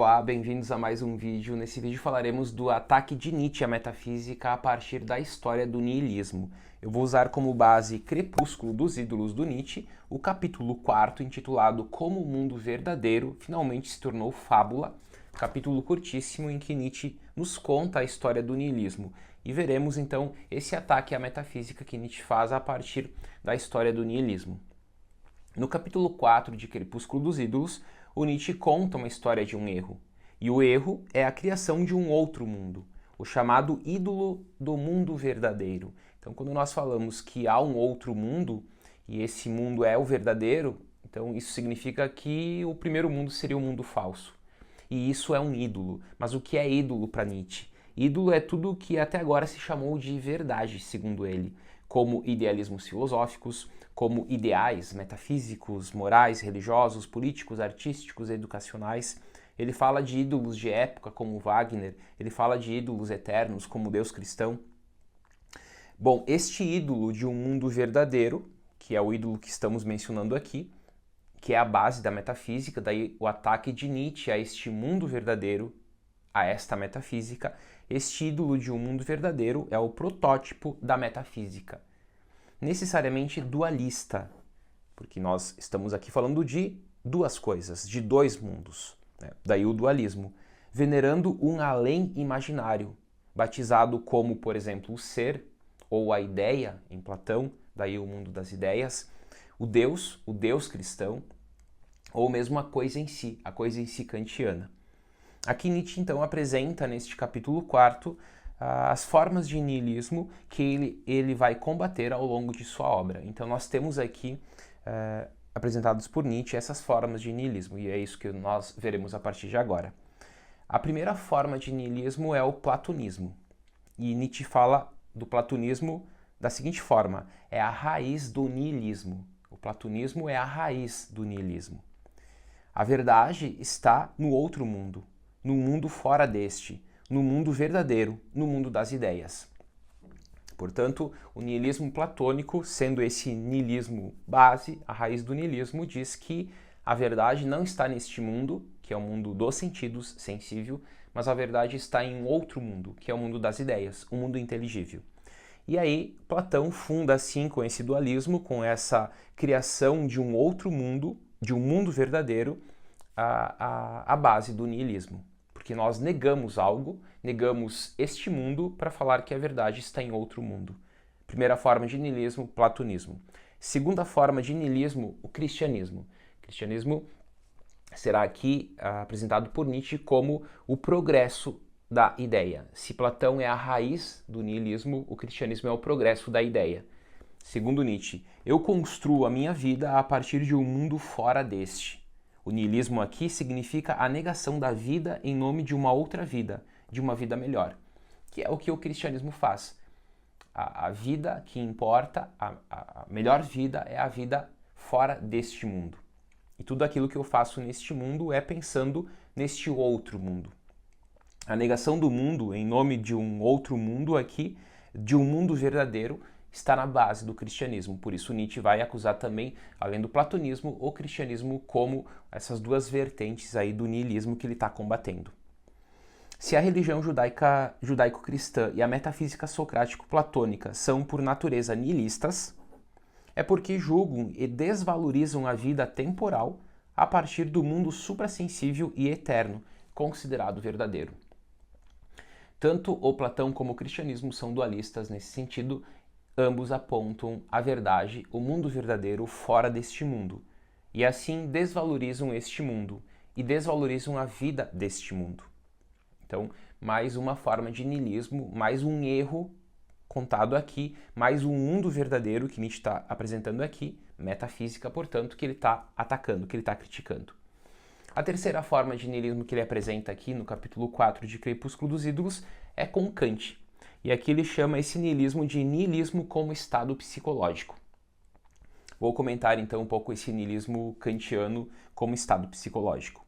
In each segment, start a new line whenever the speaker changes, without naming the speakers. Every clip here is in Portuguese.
Olá, bem-vindos a mais um vídeo. Nesse vídeo falaremos do ataque de Nietzsche à metafísica a partir da história do niilismo. Eu vou usar como base Crepúsculo dos Ídolos do Nietzsche, o capítulo 4 intitulado Como o Mundo Verdadeiro Finalmente se Tornou Fábula, capítulo curtíssimo em que Nietzsche nos conta a história do niilismo. E veremos então esse ataque à metafísica que Nietzsche faz a partir da história do niilismo. No capítulo 4 de Crepúsculo dos Ídolos, o Nietzsche conta uma história de um erro. E o erro é a criação de um outro mundo, o chamado ídolo do mundo verdadeiro. Então, quando nós falamos que há um outro mundo, e esse mundo é o verdadeiro, então isso significa que o primeiro mundo seria um mundo falso. E isso é um ídolo. Mas o que é ídolo para Nietzsche? Ídolo é tudo o que até agora se chamou de verdade, segundo ele, como idealismos filosóficos, como ideais metafísicos, morais, religiosos, políticos, artísticos, educacionais. Ele fala de ídolos de época, como Wagner, ele fala de ídolos eternos, como Deus cristão. Bom, este ídolo de um mundo verdadeiro, que é o ídolo que estamos mencionando aqui, que é a base da metafísica, daí o ataque de Nietzsche a este mundo verdadeiro, a esta metafísica, este ídolo de um mundo verdadeiro é o protótipo da metafísica. Necessariamente dualista, porque nós estamos aqui falando de duas coisas, de dois mundos, né? Daí o dualismo, venerando um além imaginário, batizado como, por exemplo, o ser ou a ideia em Platão, daí o mundo das ideias, o Deus cristão, ou mesmo a coisa em si kantiana. Aqui Nietzsche então apresenta neste capítulo 4 as formas de niilismo que ele vai combater ao longo de sua obra. Então nós temos aqui apresentados por Nietzsche essas formas de niilismo, e é isso que nós veremos a partir de agora. A primeira forma de niilismo é o platonismo, e Nietzsche fala do platonismo da seguinte forma: é a raiz do niilismo. O platonismo é a raiz do niilismo. A verdade está no outro mundo, no mundo fora deste, no mundo verdadeiro, no mundo das ideias. Portanto, o niilismo platônico, sendo esse niilismo base, a raiz do niilismo, diz que a verdade não está neste mundo, que é o mundo dos sentidos, sensível, mas a verdade está em outro mundo, que é o mundo das ideias, o mundo inteligível. E aí, Platão funda assim com esse dualismo, com essa criação de um outro mundo, de um mundo verdadeiro, a base do niilismo. Porque nós negamos algo, negamos este mundo para falar que a verdade está em outro mundo. Primeira forma de niilismo, platonismo. Segunda forma de niilismo, o cristianismo. O cristianismo será aqui apresentado por Nietzsche como o progresso da ideia. Se Platão é a raiz do niilismo, o cristianismo é o progresso da ideia. Segundo Nietzsche, eu construo a minha vida a partir de um mundo fora deste. O niilismo aqui significa a negação da vida em nome de uma outra vida, de uma vida melhor, que é o que o cristianismo faz. A vida que importa, a melhor vida é a vida fora deste mundo. E tudo aquilo que eu faço neste mundo é pensando neste outro mundo. A negação do mundo em nome de um outro mundo aqui, de um mundo verdadeiro, está na base do cristianismo. Por isso Nietzsche vai acusar também, além do platonismo, o cristianismo como essas duas vertentes aí do niilismo que ele está combatendo. Se a religião judaico-cristã e a metafísica socrático-platônica são por natureza niilistas, é porque julgam e desvalorizam a vida temporal a partir do mundo suprassensível e eterno, considerado verdadeiro. Tanto o Platão como o cristianismo são dualistas nesse sentido. Ambos apontam a verdade, o mundo verdadeiro, fora deste mundo, e assim desvalorizam este mundo e desvalorizam a vida deste mundo. Então, mais uma forma de niilismo, mais um erro contado aqui, mais um mundo verdadeiro que Nietzsche está apresentando aqui, metafísica, portanto, que ele está atacando, que ele está criticando. A terceira forma de niilismo que ele apresenta aqui no capítulo 4 de Crepúsculo dos Ídolos é com Kant. E aqui ele chama esse niilismo de niilismo como estado psicológico. Vou comentar então um pouco esse niilismo kantiano como estado psicológico.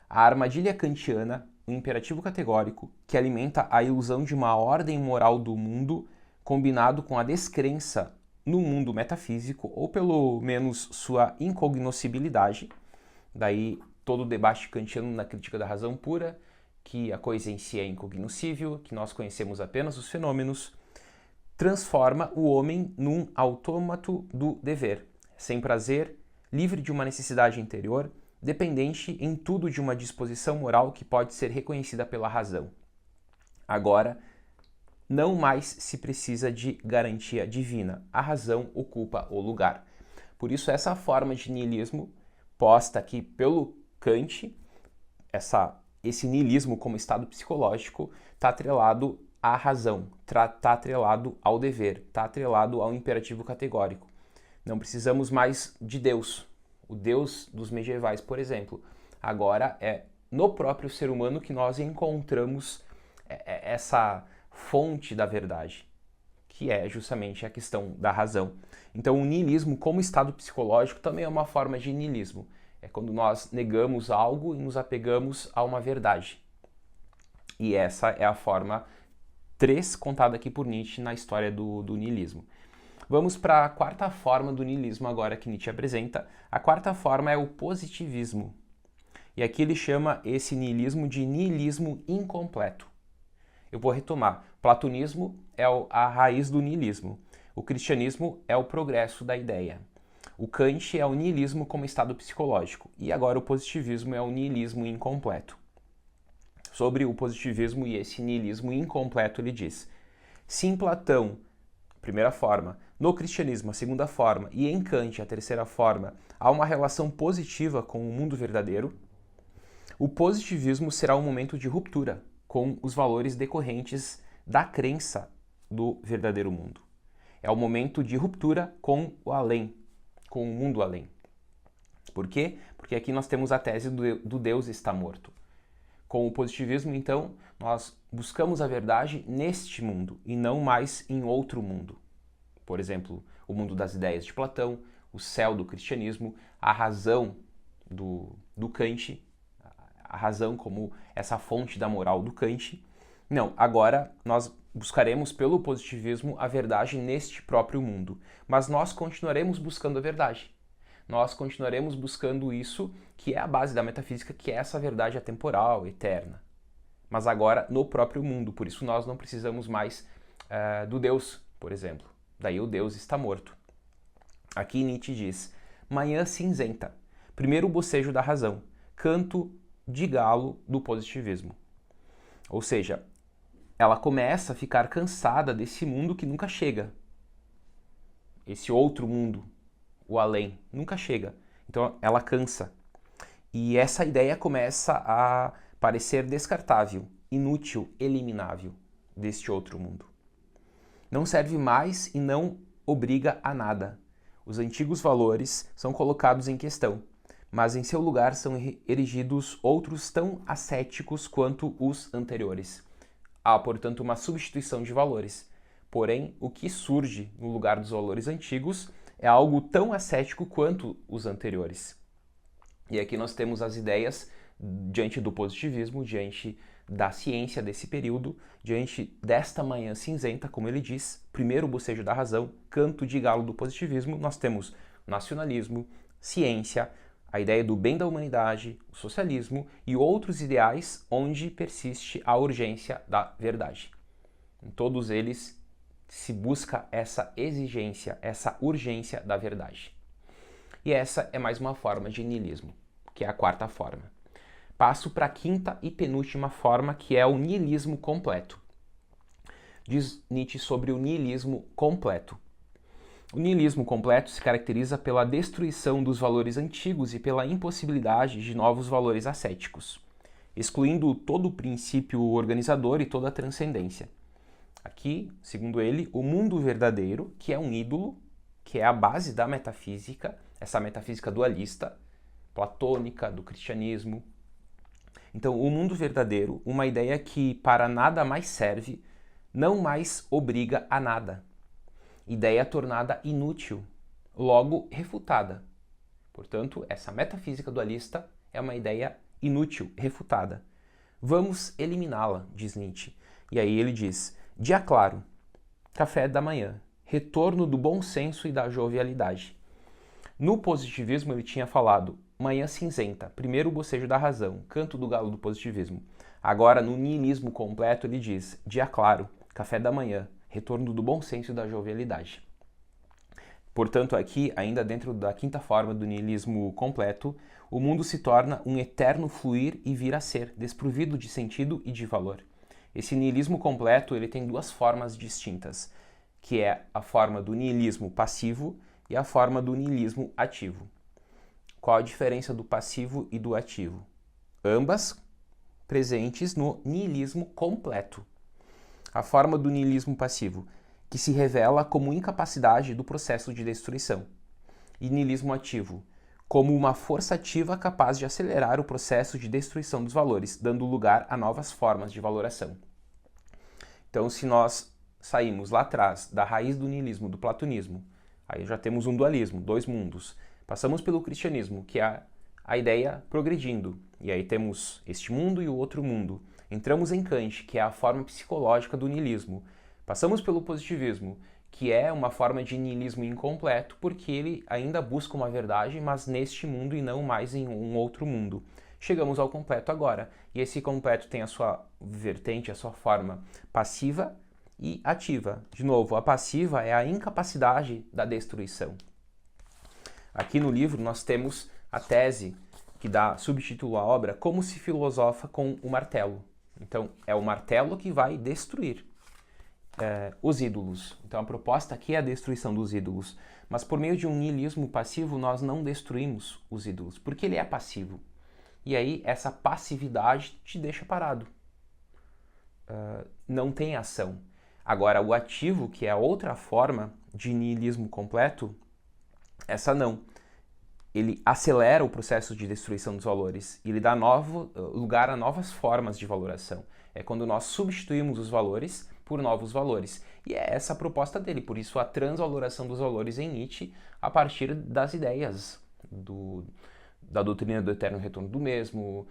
A armadilha kantiana, o imperativo categórico, que alimenta a ilusão de uma ordem moral do mundo, combinado com a descrença no mundo metafísico, ou pelo menos sua incognoscibilidade, daí todo o debate kantiano na crítica da razão pura, que a coisa em si é incognoscível, que nós conhecemos apenas os fenômenos, transforma o homem num autômato do dever, sem prazer, livre de uma necessidade interior, dependente em tudo de uma disposição moral que pode ser reconhecida pela razão. Agora, não mais se precisa de garantia divina, a razão ocupa o lugar. Por isso, essa forma de niilismo, posta aqui pelo Kant, esse niilismo como estado psicológico, está atrelado à razão, está atrelado ao dever, está atrelado ao imperativo categórico. Não precisamos mais de Deus, o Deus dos medievais, por exemplo. Agora é no próprio ser humano que nós encontramos essa fonte da verdade, que é justamente a questão da razão. Então o niilismo como estado psicológico também é uma forma de niilismo. É quando nós negamos algo e nos apegamos a uma verdade. E essa é a forma 3 contada aqui por Nietzsche na história do niilismo. Vamos para a quarta forma do niilismo agora que Nietzsche apresenta. A quarta forma é o positivismo. E aqui ele chama esse niilismo de niilismo incompleto. Eu vou retomar. Platonismo é a raiz do niilismo. O cristianismo é o progresso da ideia. O Kant é o niilismo como estado psicológico. E agora o positivismo é o niilismo incompleto. Sobre o positivismo e esse niilismo incompleto, ele diz: se em Platão, primeira forma, no cristianismo, a segunda forma, e em Kant, a terceira forma, há uma relação positiva com o mundo verdadeiro, o positivismo será um momento de ruptura com os valores decorrentes da crença do verdadeiro mundo. É o momento de ruptura com o além, com o mundo além. Por quê? Porque aqui nós temos a tese do Deus está morto. Com o positivismo, então, nós buscamos a verdade neste mundo e não mais em outro mundo. Por exemplo, o mundo das ideias de Platão, o céu do cristianismo, a razão do Kant, a razão como essa fonte da moral do Kant. Não, agora nós buscaremos pelo positivismo a verdade neste próprio mundo, mas nós continuaremos buscando a verdade. Nós continuaremos buscando isso que é a base da metafísica, que é essa verdade atemporal, eterna. Mas agora no próprio mundo, por isso nós não precisamos mais do Deus, por exemplo. Daí o Deus está morto. Aqui Nietzsche diz: manhã cinzenta, primeiro bocejo da razão, canto de galo do positivismo. Ou seja, ela começa a ficar cansada desse mundo que nunca chega. Esse outro mundo, o além, nunca chega. Então ela cansa. E essa ideia começa a parecer descartável, inútil, eliminável deste outro mundo. Não serve mais e não obriga a nada. Os antigos valores são colocados em questão, mas em seu lugar são erigidos outros tão ascéticos quanto os anteriores. Há, portanto, uma substituição de valores. Porém, o que surge no lugar dos valores antigos é algo tão ascético quanto os anteriores. E aqui nós temos as ideias diante do positivismo, diante da ciência desse período, diante desta manhã cinzenta, como ele diz, primeiro bocejo da razão, canto de galo do positivismo, nós temos nacionalismo, ciência, a ideia do bem da humanidade, o socialismo e outros ideais onde persiste a urgência da verdade. Em todos eles se busca essa exigência, essa urgência da verdade. E essa é mais uma forma de niilismo, que é a quarta forma. Passo para a quinta e penúltima forma, que é o niilismo completo. Diz Nietzsche sobre o niilismo completo. O niilismo completo se caracteriza pela destruição dos valores antigos e pela impossibilidade de novos valores ascéticos, excluindo todo o princípio organizador e toda a transcendência. Aqui, segundo ele, o mundo verdadeiro, que é um ídolo, que é a base da metafísica, essa metafísica dualista, platônica, do cristianismo. Então, o mundo verdadeiro, uma ideia que para nada mais serve, não mais obriga a nada. Ideia tornada inútil, logo refutada. Portanto, essa metafísica dualista é uma ideia inútil, refutada. Vamos eliminá-la, diz Nietzsche. E aí ele diz: dia claro, café da manhã, retorno do bom senso e da jovialidade. No positivismo ele tinha falado manhã cinzenta, primeiro bocejo da razão, canto do galo do positivismo. Agora, no niilismo completo, ele diz: dia claro, café da manhã, retorno do bom senso e da jovialidade. Portanto, aqui, ainda dentro da quinta forma do niilismo completo, o mundo se torna um eterno fluir e vir a ser, desprovido de sentido e de valor. Esse niilismo completo ele tem duas formas distintas, que é a forma do niilismo passivo e a forma do niilismo ativo. Qual a diferença do passivo e do ativo? Ambas presentes no niilismo completo. A forma do niilismo passivo, que se revela como incapacidade do processo de destruição, e niilismo ativo, como uma força ativa capaz de acelerar o processo de destruição dos valores, dando lugar a novas formas de valoração. Então, se nós saímos lá atrás da raiz do niilismo, do platonismo, aí já temos um dualismo, dois mundos. Passamos pelo cristianismo, que é a ideia progredindo, e aí temos este mundo e o outro mundo. Entramos em Kant, que é a forma psicológica do niilismo. Passamos pelo positivismo, que é uma forma de niilismo incompleto, porque ele ainda busca uma verdade, mas neste mundo e não mais em um outro mundo. Chegamos ao completo agora, e esse completo tem a sua vertente, a sua forma passiva e ativa. De novo, a passiva é a incapacidade da destruição. Aqui no livro nós temos a tese que dá subtítulo à obra, Como se filosofa com o martelo. Então, é o martelo que vai destruir os ídolos. Então, a proposta aqui é a destruição dos ídolos. Mas por meio de um niilismo passivo, nós não destruímos os ídolos, porque ele é passivo. E aí, essa passividade te deixa parado. Não tem ação. Agora, o ativo, que é a outra forma de niilismo completo, essa não. Ele acelera o processo de destruição dos valores e ele dá lugar a novas formas de valoração. É quando nós substituímos os valores por novos valores. E é essa a proposta dele, por isso a transvaloração dos valores em Nietzsche a partir das ideias da doutrina do eterno retorno do mesmo,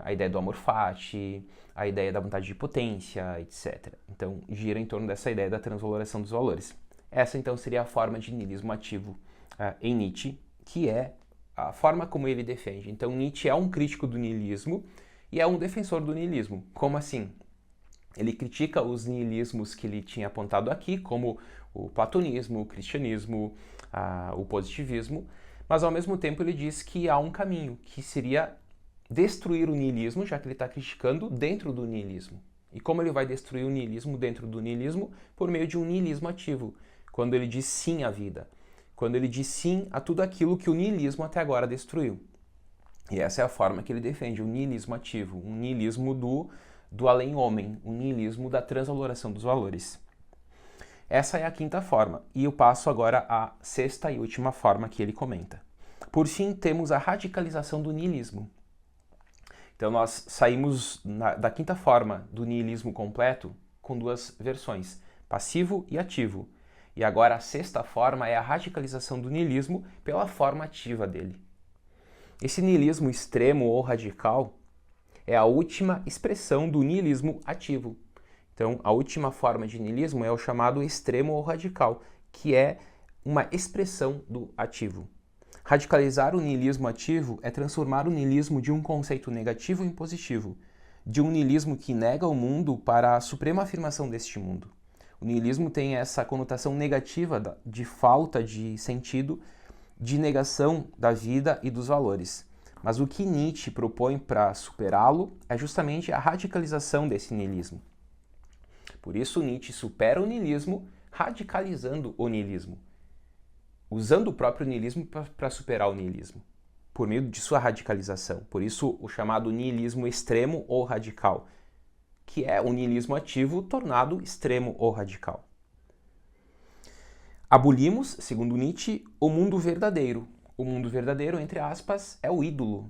a ideia do amor fati, a ideia da vontade de potência, etc. Então, gira em torno dessa ideia da transvaloração dos valores. Essa, então, seria a forma de niilismo ativo em Nietzsche, que é a forma como ele defende. Então, Nietzsche é um crítico do niilismo e é um defensor do niilismo. Como assim? Ele critica os niilismos que ele tinha apontado aqui, como o platonismo, o cristianismo, o positivismo, mas ao mesmo tempo ele diz que há um caminho, que seria destruir o niilismo, já que ele está criticando dentro do niilismo. E como ele vai destruir o niilismo dentro do niilismo? Por meio de um niilismo ativo, quando ele diz sim à vida, quando ele diz sim a tudo aquilo que o niilismo até agora destruiu. E essa é a forma que ele defende, o niilismo ativo, um niilismo do além-homem, um niilismo da transvaloração dos valores. Essa é a quinta forma, e eu passo agora à sexta e última forma que ele comenta. Por fim, temos a radicalização do niilismo. Então nós saímos da quinta forma do niilismo completo com duas versões, passivo e ativo. E agora a sexta forma é a radicalização do niilismo pela forma ativa dele. Esse niilismo extremo ou radical é a última expressão do niilismo ativo. Então, a última forma de niilismo é o chamado extremo ou radical, que é uma expressão do ativo. Radicalizar o niilismo ativo é transformar o niilismo de um conceito negativo em positivo, de um niilismo que nega o mundo para a suprema afirmação deste mundo. O niilismo tem essa conotação negativa de falta de sentido, de negação da vida e dos valores. Mas o que Nietzsche propõe para superá-lo é justamente a radicalização desse niilismo. Por isso, Nietzsche supera o niilismo radicalizando o niilismo, usando o próprio niilismo para superar o niilismo, por meio de sua radicalização. Por isso, o chamado niilismo extremo ou radical, que é o niilismo ativo tornado extremo ou radical. Abolimos, segundo Nietzsche, o mundo verdadeiro. O mundo verdadeiro, entre aspas, é o ídolo.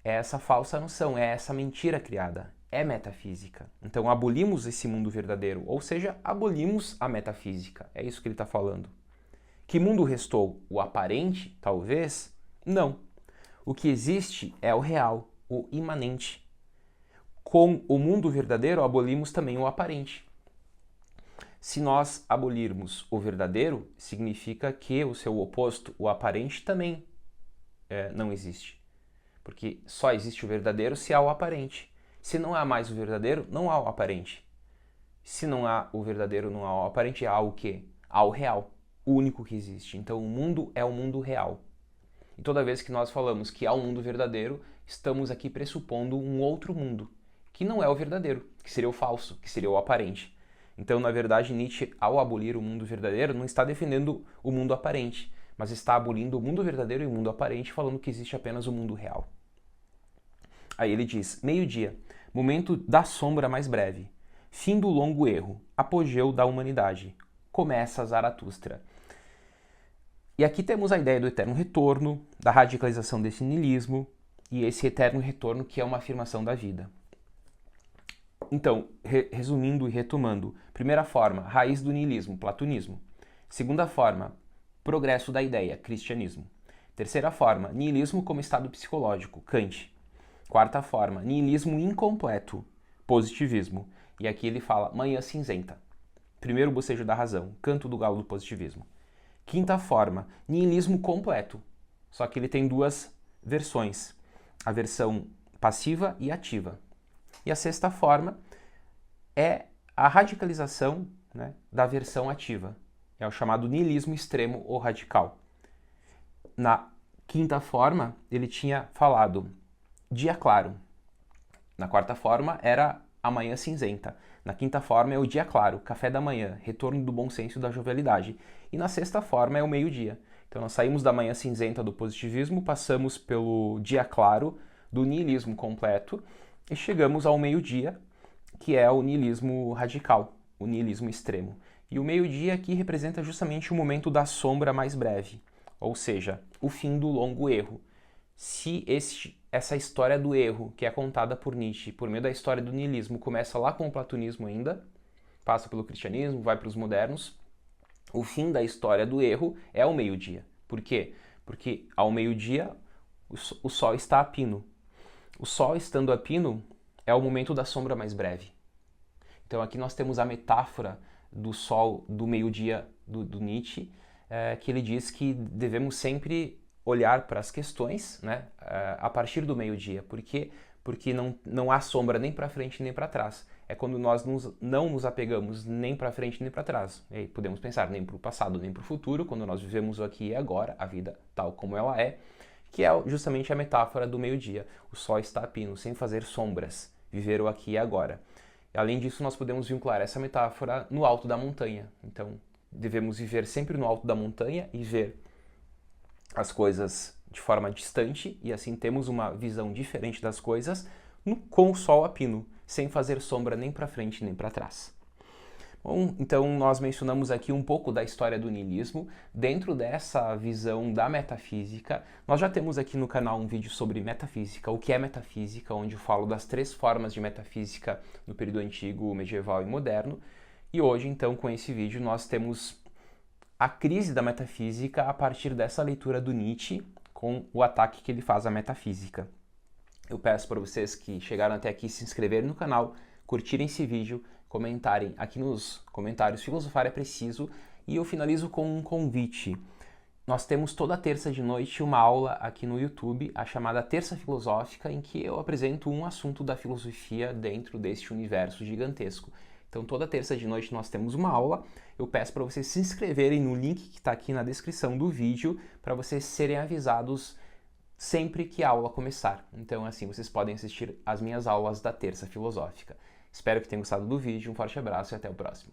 É essa falsa noção, é essa mentira criada. É metafísica. Então, abolimos esse mundo verdadeiro, ou seja, abolimos a metafísica. É isso que ele está falando. Que mundo restou? O aparente, talvez? Não. O que existe é o real, o imanente. Com o mundo verdadeiro, abolimos também o aparente. Se nós abolirmos o verdadeiro, significa que o seu oposto, o aparente, também não existe. Porque só existe o verdadeiro se há o aparente. Se não há mais o verdadeiro, não há o aparente. Se não há o verdadeiro, não há o aparente, há o quê? Há o real, o único que existe. Então o mundo é o mundo real. E toda vez que nós falamos que há um mundo verdadeiro, estamos aqui pressupondo um outro mundo, que não é o verdadeiro, que seria o falso, que seria o aparente. Então, na verdade, Nietzsche, ao abolir o mundo verdadeiro, não está defendendo o mundo aparente, mas está abolindo o mundo verdadeiro e o mundo aparente, falando que existe apenas o mundo real. Aí ele diz: meio-dia, momento da sombra mais breve, fim do longo erro, apogeu da humanidade, começa Zaratustra. E aqui temos a ideia do eterno retorno, da radicalização desse niilismo, e esse eterno retorno que é uma afirmação da vida. Então, resumindo e retomando, primeira forma, raiz do niilismo, platonismo. Segunda forma, progresso da ideia, cristianismo. Terceira forma, niilismo como estado psicológico, Kant. Quarta forma, niilismo incompleto, positivismo. E aqui ele fala manhã cinzenta. Primeiro bocejo da razão, canto do galo do positivismo. Quinta forma, niilismo completo. Só que ele tem duas versões, a versão passiva e ativa. E a sexta forma é a radicalização, né, da versão ativa. É o chamado niilismo extremo ou radical. Na quinta forma, ele tinha falado dia claro. Na quarta forma, era a manhã cinzenta. Na quinta forma, é o dia claro, café da manhã, retorno do bom senso e da jovialidade. E na sexta forma, é o meio-dia. Então, nós saímos da manhã cinzenta do positivismo, passamos pelo dia claro do niilismo completo e chegamos ao meio-dia, que é o niilismo radical, o niilismo extremo. E o meio-dia aqui representa justamente o momento da sombra mais breve, ou seja, o fim do longo erro. Se essa história do erro, que é contada por Nietzsche por meio da história do niilismo, começa lá com o platonismo ainda, passa pelo cristianismo, vai para os modernos, o fim da história do erro é o meio-dia. Por quê? Porque ao meio-dia o sol está a pino. O sol estando a pino é o momento da sombra mais breve. Então aqui nós temos a metáfora do sol do meio-dia do Nietzsche, que ele diz que devemos sempre olhar para as questões, né, a partir do meio-dia. Por quê? Porque não há sombra nem para frente nem para trás. É quando nós não nos apegamos nem para frente nem para trás. E aí podemos pensar nem para o passado nem para o futuro, quando nós vivemos o aqui e agora, a vida tal como ela é, que é justamente a metáfora do meio-dia. O sol está a pino, sem fazer sombras, viver o aqui e agora. E, além disso, nós podemos vincular essa metáfora no alto da montanha. Então, devemos viver sempre no alto da montanha e ver as coisas de forma distante, e assim temos uma visão diferente das coisas com o sol a pino, sem fazer sombra nem para frente nem para trás. Bom, então nós mencionamos aqui um pouco da história do niilismo. Dentro dessa visão da metafísica, nós já temos aqui no canal um vídeo sobre metafísica, o que é metafísica, onde eu falo das 3 formas de metafísica no período antigo, medieval e moderno. E hoje, então, com esse vídeo, nós temos a crise da metafísica a partir dessa leitura do Nietzsche, com o ataque que ele faz à metafísica. Eu peço para vocês que chegaram até aqui se inscreverem no canal, curtirem esse vídeo, comentarem aqui nos comentários filosofar é preciso, e eu finalizo com um convite. Nós temos toda terça de noite uma aula aqui no YouTube, a chamada Terça Filosófica, em que eu apresento um assunto da filosofia dentro deste universo gigantesco. Então toda terça de noite nós temos uma aula. Eu peço para vocês se inscreverem no link que está aqui na descrição do vídeo, para vocês serem avisados sempre que a aula começar. Então assim vocês podem assistir às minhas aulas da Terça Filosófica. Espero que tenham gostado do vídeo, um forte abraço e até o próximo.